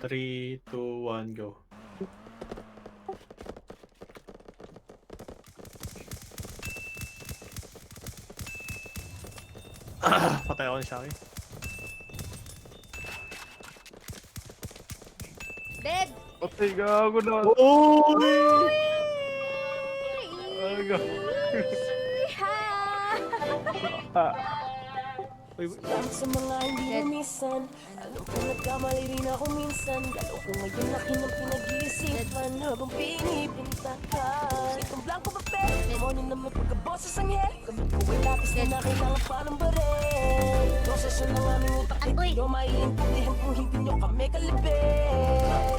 3, 2, 1, go. Patay ako ni Shaki. Dead! Patay, gago na. Oh! Gago. Uy, Sa mga hindi lumisan, alam ko nagkamali rin ako minsan. Lalo ko ngayon laki ng pinag-iisipan habang pinipintahan itong blanco papel, demonyo na may pagkaboses ang hel. Gamit ko ay lapis na kailangan pa ng barel. Proseso ng aming utak ay di nyo maiintindihan kung hindi nyo kami kalibel.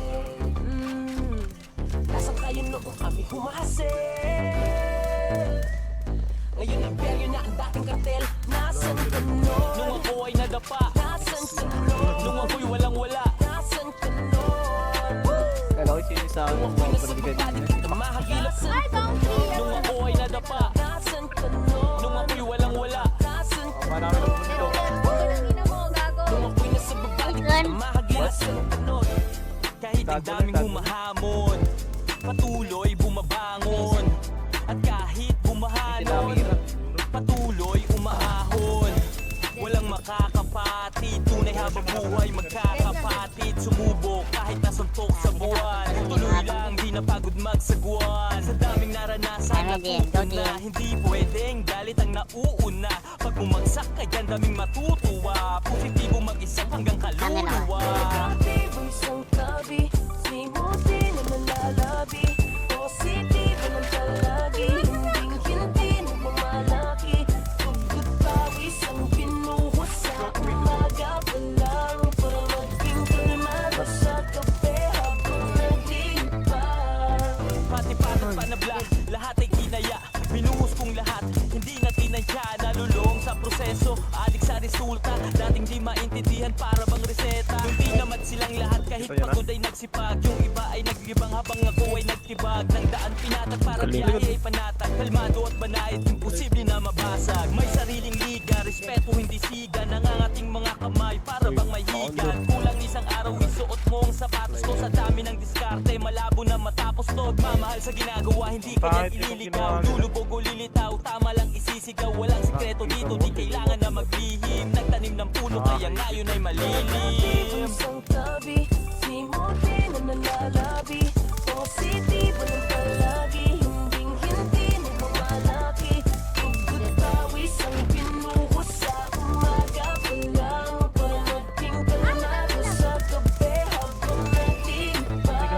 Nasaan kayo noong kami humahasel? Ngayon imperyo na ang dating kartel. Nasaan ka nun? Nung ako ay nadapa, Nasaan ka nun? nung ako'y walang-wala. Nasaan ka nun? Kala ko sino sa akin Nung ako'y nasa babalik kita mahagilap. Ay, bounty! Nung ako ay nadapa, Nasaan ka nun? nung ako'y walang-wala. Nasaan ka Marami ng Pero, ang ina mo, gago. Nung ako'y nasa babalik kita mahagilap. Nasaan ka nun? Kahit ang daming humahamon, patuloy bumabangon. At kahit bumahanon, patuloy umahon. Walang makakapatid, tunay habang buhay magkakapatid. Sumubok kahit nasuntok sa buwan, tuloy lang di napagod magsagwan. Sa daming naranasan natuto na, hindi pwedeng galit ang nauuna. Pag bumagsak ka dyan, daming matutuwa. Positibo mag-isip hanggang kaluluwa. Negatibo isang tabi, simuti na nalalabi. Positibo ng palagi, hindi na bumalaki. Tugod pawis ang pinuhos sa umaga pa lang. Para maging kalmado sa kape habang naglipas. Pati patat panabla, lahat ay kinaya. Binuhos kong lahat, hindi na tinadya. Nalulong sa proseso, adik sa resulta. Dating di maintindihan para bang reseta. Nung di naman silang lahat kahit pagod ay nagsipag. Yung iba ay naglibang habang ako ay nagtibag. Nang daan pinatag para biyahe ay panatag. Kalmado at banayad, imposible na mabasag. May sariling liga, respeto hindi siga. Nangangating mga kamay para bang may higan. Kulang isang araw isuot mo ang sapatos ko. Sa dami ng diskarte, malabo na matapos to. Mamahal sa ginagawa, hindi kanya ililigaw. Lulubog o lilitaw, tama lang isisigaw. Walang sikreto dito, di kailangan na maglihim. Nagtanim ng puno, kaya ngayon ay malilim. Isang tabi, simuti na nalalabi. Positibo ng palagi, hindi na bumalaki. Tugod pawis ang pinuhos sa umaga pa lang. Para maging kalmado sa kape habang naglipas.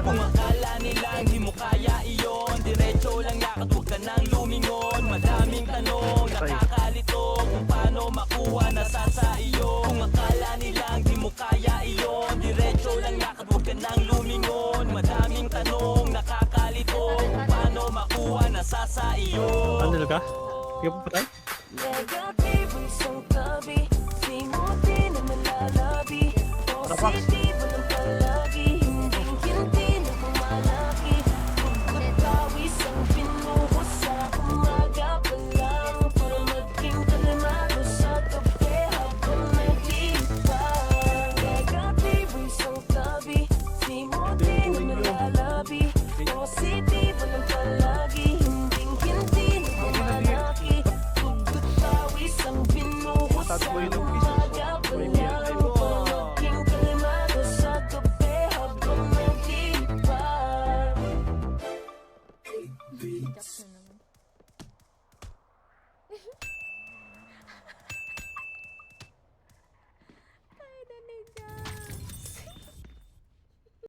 Kung akala nila hindi mo kaya iyon, diretso lang lakad, huwag ka nang lumingon. Madaming tanong, nakakalito kung paano makuha nasa sa iyo. Kung akala nila hindi mo kaya iyon, diretso lang lakad, huwag ka nang lumingon. Madaming tanong, nakakalito kung paano makuha nasa sa iyo. ano ka? Hindi ka pa patay? Negatibo isang tabi, simuti na nalalabi. Positibo ng palagi,